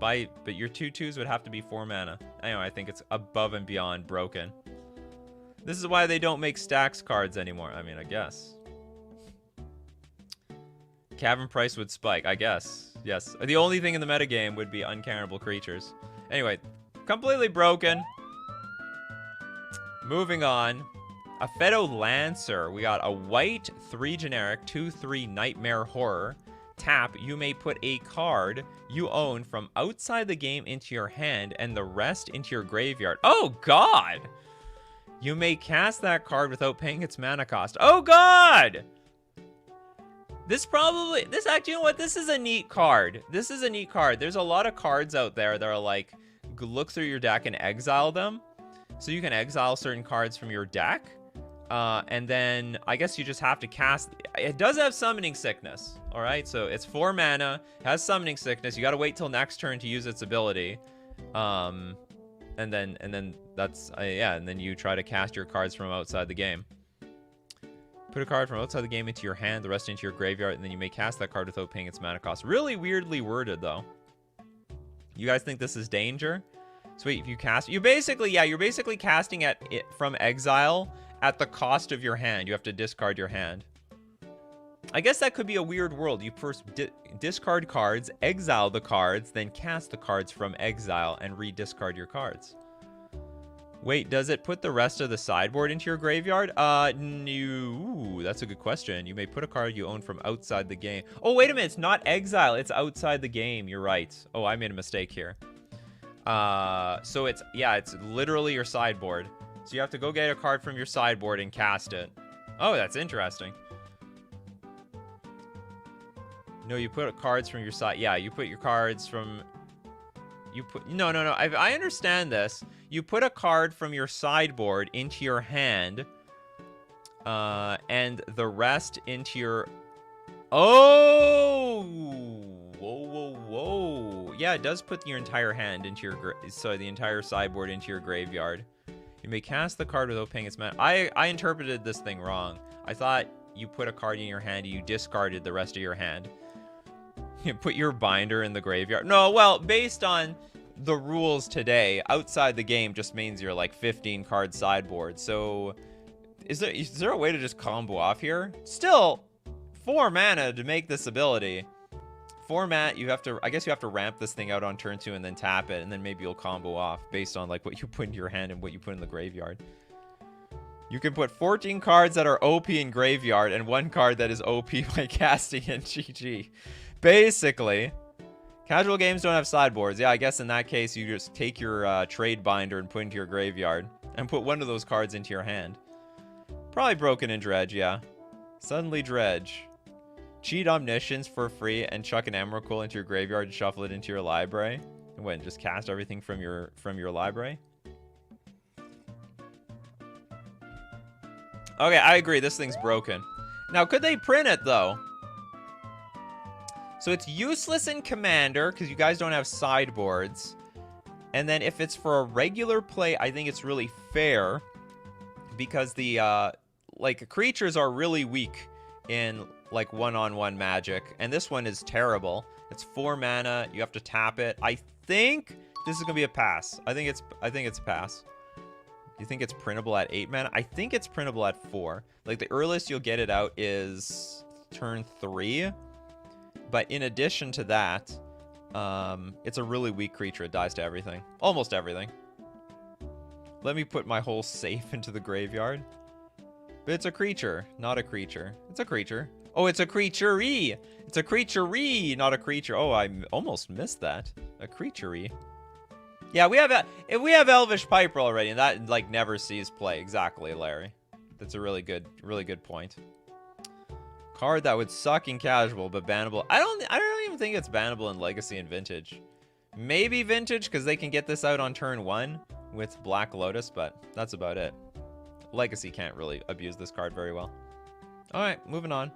But your 2/2s would have to be 4 mana. Anyway, I think it's above and beyond broken. This is why they don't make stacks cards anymore. I mean, I guess Cavern price would spike, I guess. Yes, the only thing in the metagame would be uncountable creatures. Anyway, completely broken. Moving on, a Fedo Lancer. We got a white 3 generic 2/3 Nightmare Horror. Tap, you may put a card you own from outside the game into your hand and the rest into your graveyard. Oh god! You may cast that card without paying its mana cost. Oh god! This actually, you know what? This is a neat card. This is a neat card. There's a lot of cards out there that are like, look through your deck and exile them. So you can exile certain cards from your deck. And then I guess you just have to cast... It does have Summoning Sickness. Alright, so it's 4 mana. Has Summoning Sickness. You gotta wait till next turn to use its ability. And then that's... yeah, and then you try to cast your cards from outside the game. Put a card from outside the game into your hand, the rest into your graveyard, and then you may cast that card without paying its mana cost. Really weirdly worded, though. You guys think this is danger? Sweet, if you cast... You're basically casting it from exile at the cost of your hand. You have to discard your hand. I guess that could be a weird world. You first discard cards, exile the cards, then cast the cards from exile and re-discard your cards. Wait, does it put the rest of the sideboard into your graveyard? No. That's a good question. You may put a card you own from outside the game. Oh, wait a minute. It's not exile. It's outside the game. You're right. Oh, I made a mistake here. So it's literally your sideboard. So you have to go get a card from your sideboard and cast it. Oh, that's interesting. No, you put cards from your side. Yeah, you put your cards from... No. I understand this. You put a card from your sideboard into your hand, and the rest into your... Oh! Whoa. Yeah, it does put your entire hand into your... the entire sideboard into your graveyard. You may cast the card without paying its mana. I interpreted this thing wrong. I thought you put a card in your hand and you discarded the rest of your hand. You put your binder in the graveyard. No, well, based on the rules today, outside the game just means you're like 15 card sideboard. So is there a way to just combo off here? Still 4 mana to make this ability. 4 mana, I guess you have to ramp this thing out on turn 2 and then tap it, and then maybe you'll combo off based on like what you put in your hand and what you put in the graveyard. You can put 14 cards that are OP in graveyard and 1 card that is OP by casting in GG. Basically, casual games don't have sideboards. Yeah, I guess in that case, you just take your trade binder and put into your graveyard and put one of those cards into your hand. Probably broken in Dredge, yeah. Suddenly Dredge. Cheat Omniscience for free and chuck an Emrakul into your graveyard and shuffle it into your library. And what, just cast everything from your library? Okay, I agree. This thing's broken. Now, could they print it, though? So it's useless in Commander, because you guys don't have sideboards. And then if it's for a regular play, I think it's really fair. Because the, creatures are really weak in, like, one-on-one Magic. And this one is terrible. It's 4 mana. You have to tap it. I think this is going to be a pass. I think it's a pass. You think it's printable at 8 mana? I think it's printable at 4. Like, the earliest you'll get it out is turn 3. But in addition to that, it's a really weak creature. It dies to everything. Almost everything. Let me put my whole safe into the graveyard. But it's a creature, not a creature. It's a creature. Oh, it's a creature-y. It's a creature-y, not a creature. Oh, I almost missed that. A creature-y. Yeah, we have Elvish Piper already, and that like never sees play. Exactly, Larry. That's a really good point. Card that would suck in casual, but bannable. I don't even think it's bannable in Legacy and Vintage. Maybe Vintage, because they can get this out on turn 1 with Black Lotus, but that's about it. Legacy can't really abuse this card very well. All right, moving on.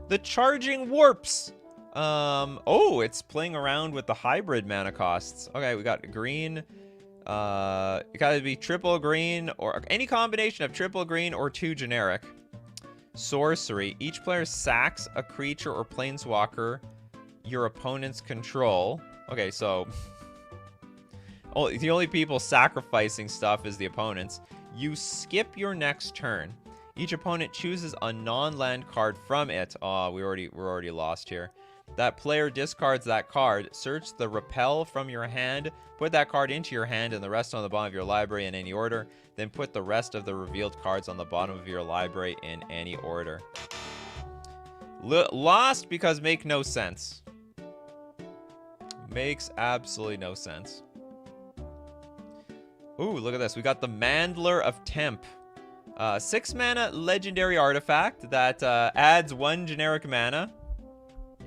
The Charging Warps. Oh, it's playing around with the hybrid mana costs. Okay, we got green. It gotta be triple green or any combination of triple green or 2 generic. Sorcery. Each player sacks a creature or planeswalker your opponent's control. Okay, so the only people sacrificing stuff is the opponents. You skip your next turn. Each opponent chooses a non-land card from it. Oh, we're already lost here. That player discards that card. Search the repel from your hand. Put that card into your hand and the rest on the bottom of your library in any order. Then put the rest of the revealed cards on the bottom of your library in any order. Lost because make no sense. Makes absolutely no sense. Ooh, look at this. We got the Mandler of Temp. 6 mana legendary artifact that adds 1 generic mana.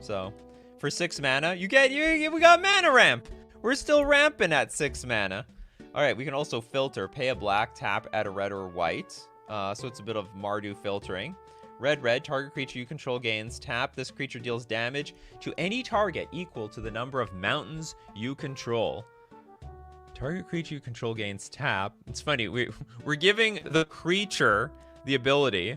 So, for 6 mana, we got mana ramp. We're still ramping at 6 mana. All right, we can also filter. Pay a black, tap, add a red or white. So it's a bit of Mardu filtering. Red, target creature you control gains. Tap, this creature deals damage to any target equal to the number of mountains you control. Target creature you control gains tap. It's funny, we're giving the creature the ability.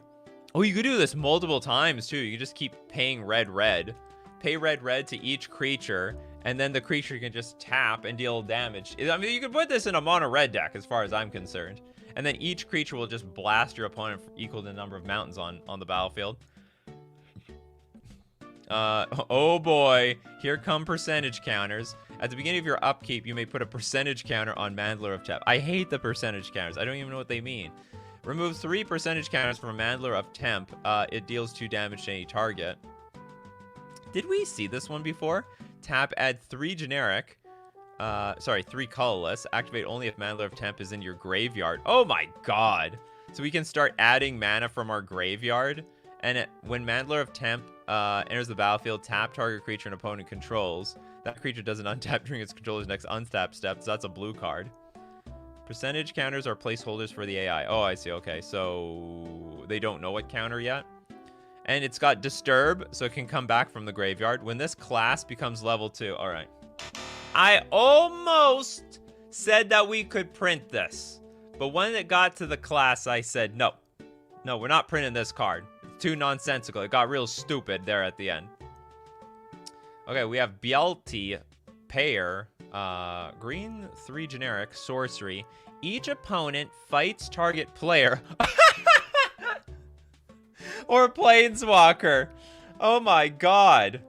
Oh, you could do this multiple times too. You just keep paying red. Pay red to each creature, and then the creature can just tap and deal damage. I mean, you could put this in a mono red deck as far as I'm concerned. And then each creature will just blast your opponent equal to the number of mountains on the battlefield. Oh boy, here come percentage counters. At the beginning of your upkeep, you may put a percentage counter on Mandler of Temp. I hate the percentage counters. I don't even know what they mean. Remove 3 percentage counters from a Mandler of Temp. It deals 2 damage to any target. Did we see this one before? Tap, add 3 generic. 3 colorless. Activate only if Mandler of Temp is in your graveyard. Oh my god. So we can start adding mana from our graveyard. And when Mandler of Temp enters the battlefield, tap target creature an opponent controls. That creature doesn't untap during its controller's next untap step, so that's a blue card. Percentage counters are placeholders for the AI. Oh, I see. Okay, so they don't know what counter yet. And it's got Disturb, so it can come back from the graveyard. When this class becomes level 2. All right. I almost said that we could print this. But when it got to the class, I said, no. No, we're not printing this card. It's too nonsensical. It got real stupid there at the end. Okay, we have BLT, Payer, green, 3 generic, sorcery. Each opponent fights target player or planeswalker. Oh my god.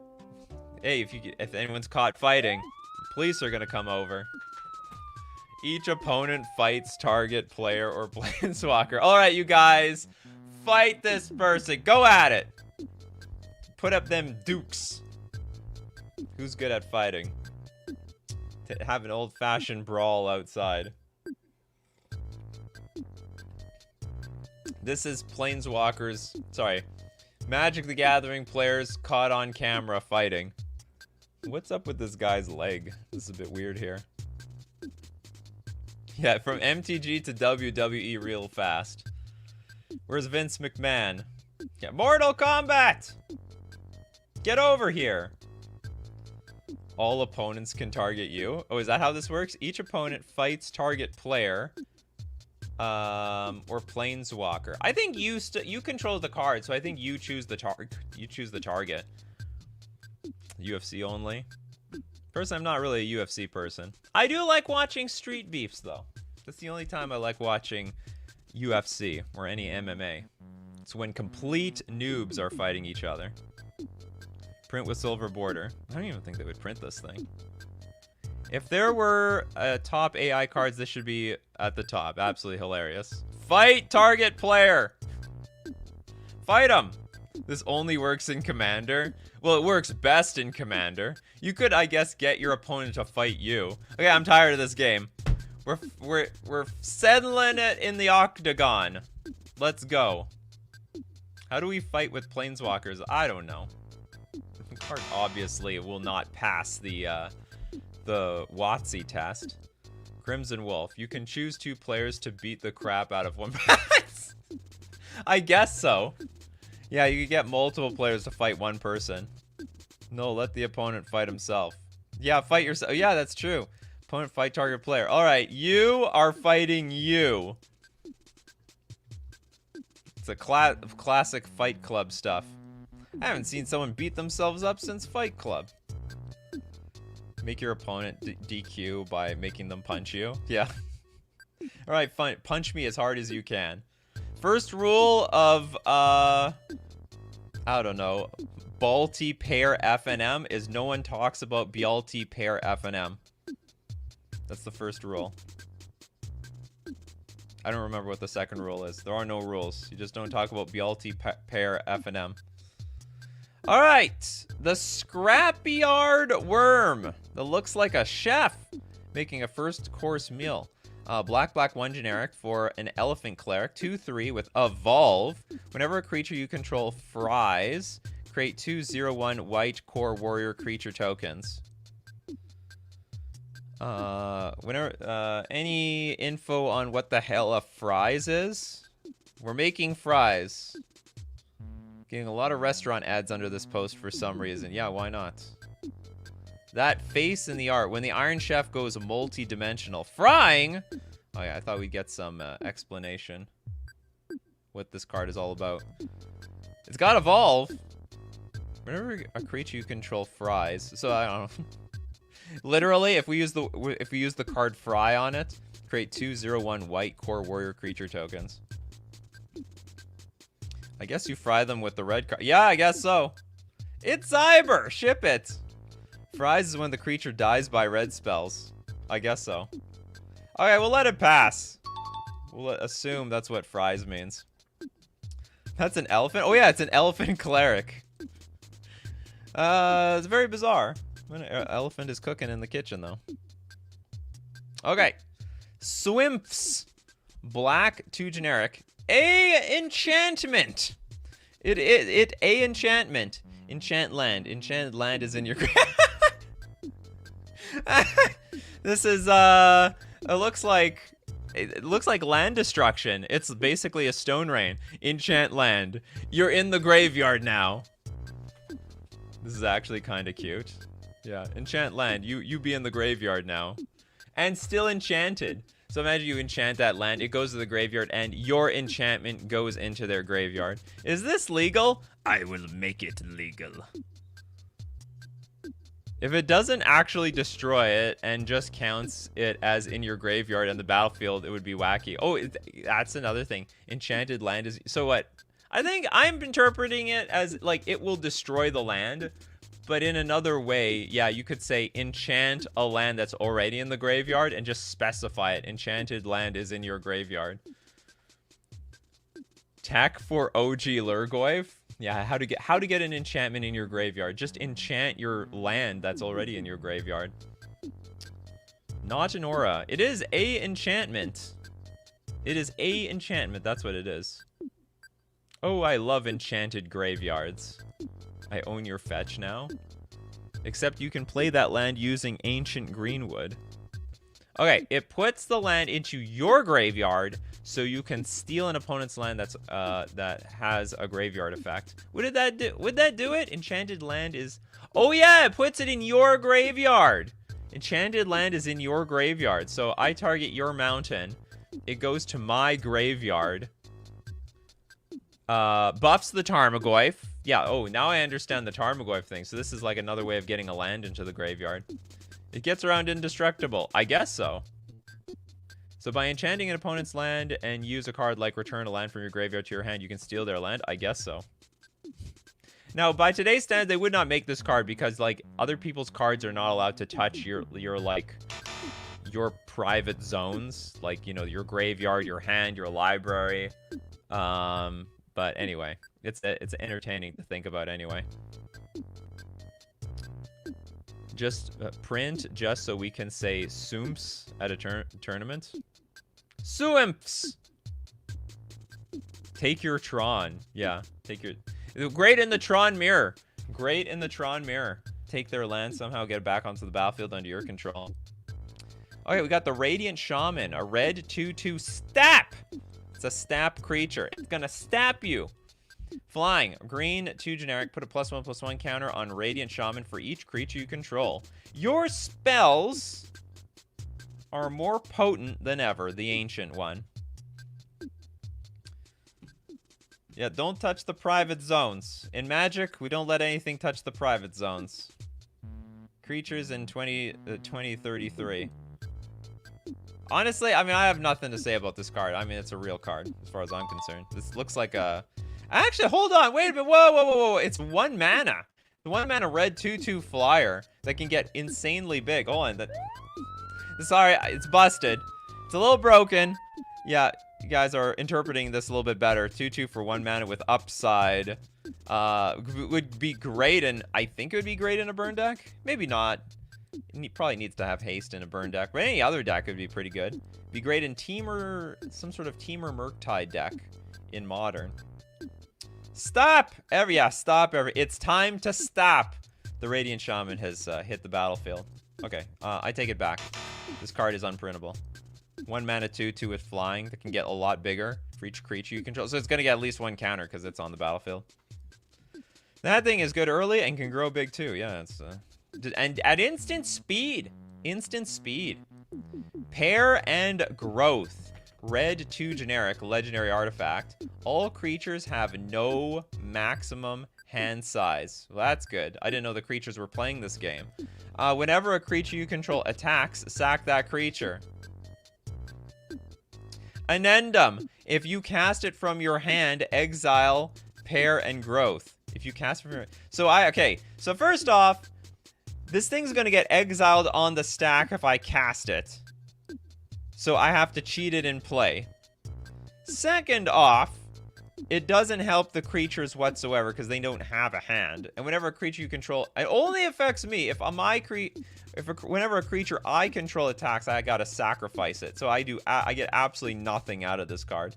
Hey, if anyone's caught fighting, the police are gonna come over. Each opponent fights target player or planeswalker. All right, you guys, fight this person. Go at it. Put up them dukes. Who's good at fighting? To have an old-fashioned brawl outside. This is Planeswalkers. Sorry. Magic the Gathering players caught on camera fighting. What's up with this guy's leg? This is a bit weird here. Yeah, from MTG to WWE real fast. Where's Vince McMahon? Yeah, Mortal Kombat! Get over here! All opponents can target you. Oh, is that how this works? Each opponent fights target player, or planeswalker. I think you control the card, so I think you choose the target. UFC only. Personally, I'm not really a UFC person. I do like watching street beefs though. That's the only time I like watching UFC or any MMA. It's when complete noobs are fighting each other. Print with silver border. I don't even think they would print this thing. If there were top AI cards, this should be at the top. Absolutely hilarious. Fight target player. Fight him. This only works in Commander. Well, it works best in Commander. You could, I guess, get your opponent to fight you. Okay, I'm tired of this game. We're settling it in the octagon. Let's go. How do we fight with planeswalkers? I don't know. The card obviously will not pass the WotC test. Crimson Wolf. You can choose 2 players to beat the crap out of one. I guess so. Yeah, you can get multiple players to fight one person. No, let the opponent fight himself. Yeah, fight yourself. Yeah, that's true. Opponent fight target player. All right, you are fighting you. It's a classic Fight Club stuff. I haven't seen someone beat themselves up since Fight Club. Make your opponent DQ by making them punch you. Yeah. All right, fine. Punch me as hard as you can. First rule of, I don't know, Balti pair FNM is no one talks about BLT pair FNM. That's the first rule. I don't remember what the second rule is. There are no rules. You just don't talk about BLT pair FNM. All right, the Scrapyard Worm that looks like a chef making a first course meal. Black 1 generic for an Elephant Cleric, 2/3 with Evolve. Whenever a creature you control fries, create 2/0/1 white core warrior creature tokens. Any info on what the hell a fries is? We're making fries. Getting a lot of restaurant ads under this post for some reason. Yeah, why not? That face in the art. When the Iron Chef goes multi-dimensional. Frying? Oh yeah, I thought we'd get some explanation. What this card is all about. It's got Evolve. Whenever a creature you control fries. So I don't know. Literally, if we use the card Fry on it, create 2/0/1 white core warrior creature tokens. I guess you fry them with the red card. Yeah, I guess so. It's Cyber! Ship it! Fries is when the creature dies by red spells. I guess so. Okay, we'll let it pass. We'll assume that's what fries means. That's an elephant? Oh yeah, it's an elephant cleric. It's very bizarre. An elephant is cooking in the kitchen, though. Okay. Swimps. Black, 2 generic. A enchantment. It a enchantment. Enchant land. Enchanted land is in your... This is, it looks like land destruction. It's basically a stone rain. Enchant land. You're in the graveyard now. This is actually kind of cute. Yeah, enchant land. You be in the graveyard now. And still enchanted. So imagine you enchant that land, it goes to the graveyard, and your enchantment goes into their graveyard. Is this legal? I will make it legal. If it doesn't actually destroy it and just counts it as in your graveyard and the battlefield, it would be wacky. Oh, that's another thing. Enchanted land is... So what? I think I'm interpreting it as, like, it will destroy the land. But in another way, yeah, you could say enchant a land that's already in the graveyard and just specify it. Enchanted land is in your graveyard. Tech for OG Lurgoyf. Yeah, how to get an enchantment in your graveyard. Just enchant your land that's already in your graveyard. Not an aura. It is a enchantment. It is a enchantment. That's what it is. Oh, I love enchanted graveyards. I own your fetch now. Except you can play that land using Ancient Greenwood. Okay, it puts the land into your graveyard, so you can steal an opponent's land that's that has a graveyard effect. What did that do? Would that do it? Enchanted land is... Oh yeah, it puts it in your graveyard. Enchanted land is in your graveyard. So I target your mountain. It goes to my graveyard. Buffs the Tarmogoyf. Yeah, oh, now I understand the Tarmogoyf thing. So this is like another way of getting a land into the graveyard. It gets around indestructible. I guess so. So by enchanting an opponent's land and use a card like return a land from your graveyard to your hand, you can steal their land. I guess so. Now, by today's standards, they would not make this card because, like, other people's cards are not allowed to touch your like, your private zones. Like, you know, your graveyard, your hand, your library. But anyway, it's entertaining to think about anyway. Just print just so we can say Soomps at a tournament. Soomps! Take your Tron. Yeah, take your... Great in the Tron mirror. Great in the Tron mirror. Take their land somehow, get it back onto the battlefield under your control. Okay, we got the Radiant Shaman. A red 2/2 stap! It's a stap creature. It's gonna stap you. Flying. Green 2 generic. Put a +1/+1 counter on Radiant Shaman for each creature you control. Your spells are more potent than ever. The ancient one. Yeah, don't touch the private zones. In Magic, we don't let anything touch the private zones. Creatures in 2033. Honestly, I mean, I have nothing to say about this card. I mean, it's a real card, as far as I'm concerned. This looks like a... Actually, hold on. Wait a minute. Whoa, whoa, whoa, whoa. It's 1 mana. The 1 mana red 2/2 flyer that can get insanely big. Hold on. Sorry, it's busted. It's a little broken. Yeah, you guys are interpreting this a little bit better. 2/2 for 1 mana with upside. Would be great, and I think it would be great in a burn deck. Maybe not. It probably needs to have haste in a burn deck, but any other deck would be pretty good. Be great in Teamer, some sort of Teamer Murktide deck in Modern. Stop! Stop. It's time to stop. The Radiant Shaman has hit the battlefield. Okay, I take it back. This card is unprintable. 1 mana 2/2 with flying that can get a lot bigger for each creature you control. So it's gonna get at least 1 counter because it's on the battlefield. That thing is good early and can grow big too. Yeah, it's and at instant speed. Instant speed. Pair and growth. Red 2 generic legendary artifact. All creatures have no maximum hand size. Well, that's good. I didn't know the creatures were playing this game. Whenever a creature you control attacks, sack that creature. Anendum. If you cast it from your hand, exile, pair, and growth. If you cast from... So okay. So first off, this thing's going to get exiled on the stack if I cast it. So I have to cheat it in play. Second off, it doesn't help the creatures whatsoever because they don't have a hand. And whenever a creature you control... It only affects me. If whenever a creature I control attacks, I gotta sacrifice it. So I get absolutely nothing out of this card.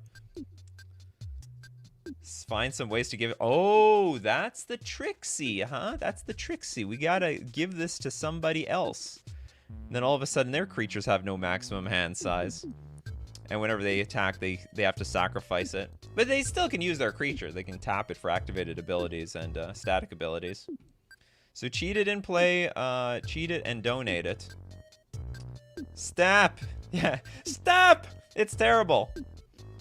Let's find some ways to give it. Oh, that's the Trixie, huh? That's the Trixie. We gotta give this to somebody else. And then all of a sudden, their creatures have no maximum hand size. And whenever they attack, they have to sacrifice it. But they still can use their creature. They can tap it for activated abilities and static abilities. So cheat it in play, cheat it and donate it. Stap! Yeah, Stap! It's terrible.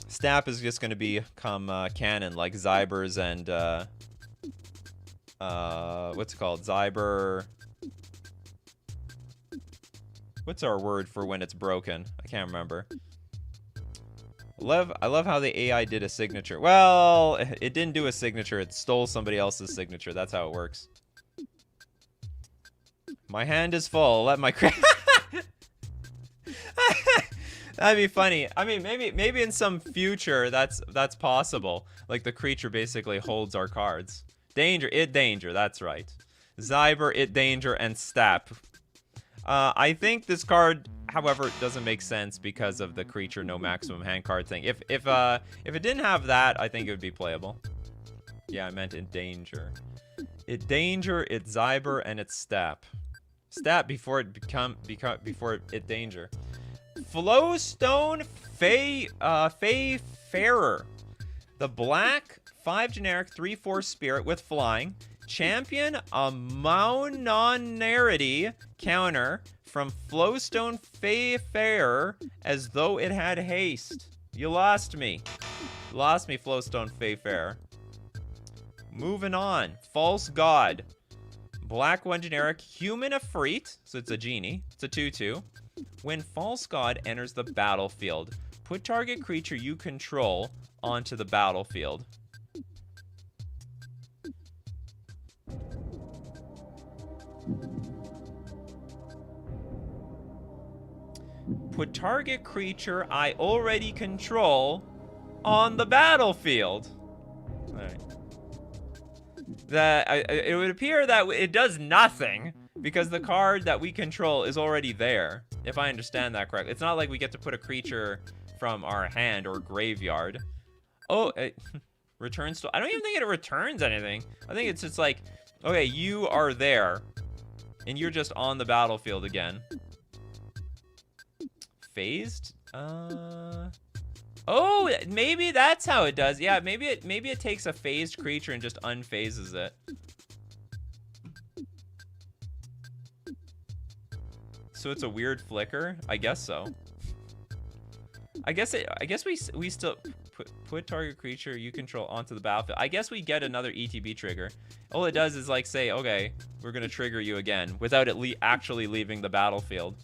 Stap is just going to become canon like Zybers and, what's it called? Zyber... What's our word for when it's broken? I can't remember. I love how the AI did a signature. Well, it didn't do a signature. It stole somebody else's signature. That's how it works. My hand is full. Let my That'd be funny. I mean, maybe in some future that's possible. Like the creature basically holds our cards. Danger, it danger. That's right. Zyber, it danger, and Stap. I think this card, however, doesn't make sense because of the creature no maximum hand card thing. If it didn't have that, I think it would be playable. Yeah, I meant in danger. It danger, it Zyber, and it's Stap. Stap before it danger. Flowstone Faefarer. The black 5 generic 3/4 spirit with flying. Champion a Mounonarity counter from Flowstone Faefarer as though it had haste. You lost me. Lost me, Flowstone Faefarer. Moving on. False God. Black 1 generic, human Efreet, so it's a genie. It's a 2/2. When False God enters the battlefield, put target creature you control onto the battlefield. Put target creature I already control on the battlefield. All right. It would appear that it does nothing because the card that we control is already there, if I understand that correctly. It's not like we get to put a creature from our hand or graveyard. Oh, it returns to... I don't even think it returns anything. I think it's just like, okay, you are there, and you're just on the battlefield again. Phased? Oh, maybe that's how it does. Yeah, maybe it takes a phased creature and just unphases it. So it's a weird flicker? I guess so. I guess we still put target creature you control onto the battlefield. I guess we get another ETB trigger. All it does is like say, okay, we're gonna trigger you again without it actually leaving the battlefield.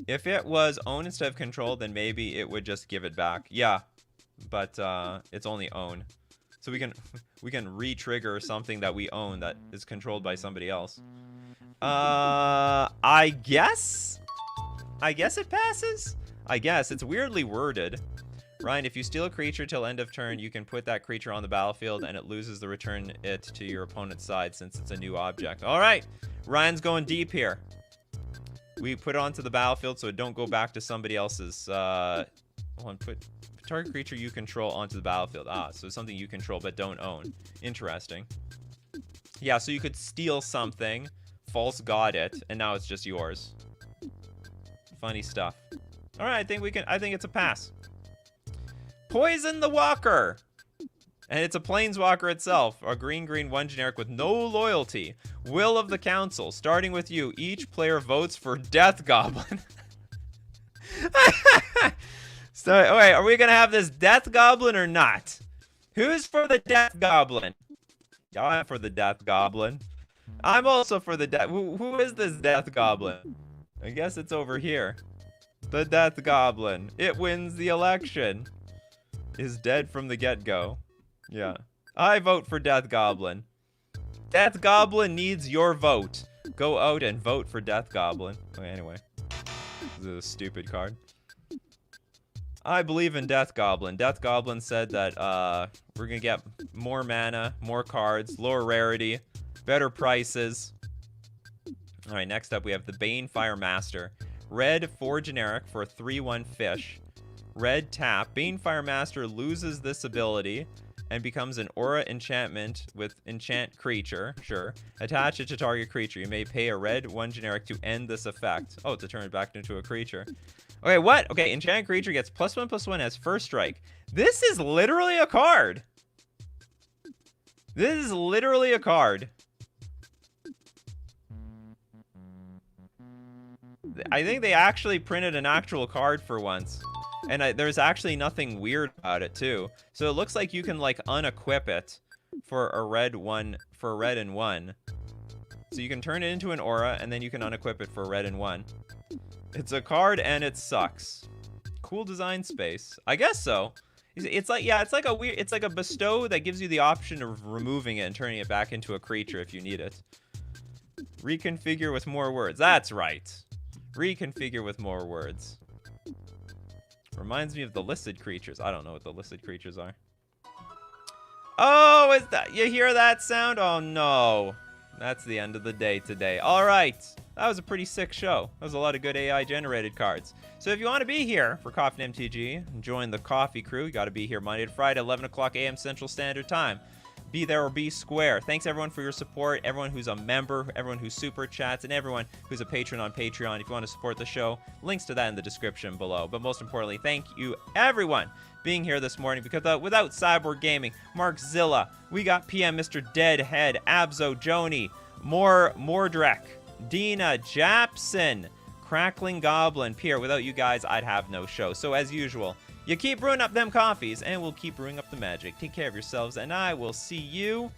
If it was own instead of control, then maybe it would just give it back. Yeah, but it's only own. So we can re-trigger something that we own that is controlled by somebody else. I guess it passes. I guess it's weirdly worded. Ryan, if you steal a creature till end of turn, you can put that creature on the battlefield and it loses the return it to your opponent's side since it's a new object. All right, Ryan's going deep here. We put it onto the battlefield so it don't go back to somebody else's. Hold on, put target creature you control onto the battlefield. Ah, so it's something you control but don't own. Interesting. Yeah, so you could steal something, false god it, and now it's just yours. Funny stuff. All right, I think it's a pass. Poison the Walker. And it's a planeswalker itself, a green 1 generic with no loyalty. Will of the Council, starting with you. Each player votes for Death Goblin. So, wait, are we gonna have this Death Goblin or not? Who's for the Death Goblin? I'm for the Death Goblin. I'm also for the Death. Who is this Death Goblin? I guess it's over here. The Death Goblin. It wins the election. Is dead from the get-go. Yeah. I vote for Death Goblin. Death Goblin needs your vote. Go out and vote for Death Goblin. Okay, anyway. This is a stupid card. I believe in Death Goblin. Death Goblin said that we're going to get more mana, more cards, lower rarity, better prices. Alright, next up we have the Banefire Master. Red, 4 generic for a 3/1 fish. Red tap. Banefire Master loses this ability and becomes an aura enchantment with enchant creature. Sure. Attach it to target creature. You may pay a red 1 generic to end this effect. Oh, to turn it back into a creature. Okay, what? Okay, enchant creature gets +1/+1 as first strike. This is literally a card. This is literally a card. I think they actually printed an actual card for once. And there's actually nothing weird about it, too. So it looks like you can, like, unequip it for a red 1, for a red and 1. So you can turn it into an aura, and then you can unequip it for a red and 1. It's a card, and it sucks. Cool design space. I guess so. It's like, yeah, it's like a weird, it's like a bestow that gives you the option of removing it and turning it back into a creature if you need it. Reconfigure with more words. That's right. Reconfigure with more words. Reminds me of the listed creatures. I don't know what the listed creatures are. Oh, is that... You hear that sound? Oh, no. That's the end of the day today. All right. That was a pretty sick show. That was a lot of good AI-generated cards. So if you want to be here for Coffee and MTG and join the coffee crew, you got to be here Monday to Friday, 11 o'clock a.m. Central Standard Time. Be there or be square. Thanks, everyone, for your support. Everyone who's a member, everyone who super chats, and everyone who's a patron on Patreon. If you want to support the show, links to that in the description below. But most importantly, thank you, everyone, being here this morning. Because without Cyborg Gaming, Mark Zilla, we got PM Mr. Deadhead, Abzo Joni, Mordrek, Dina, Japson, Crackling Goblin, Pierre. Without you guys, I'd have no show. So as usual, you keep brewing up them coffees, and we'll keep brewing up the magic. Take care of yourselves, and I will see you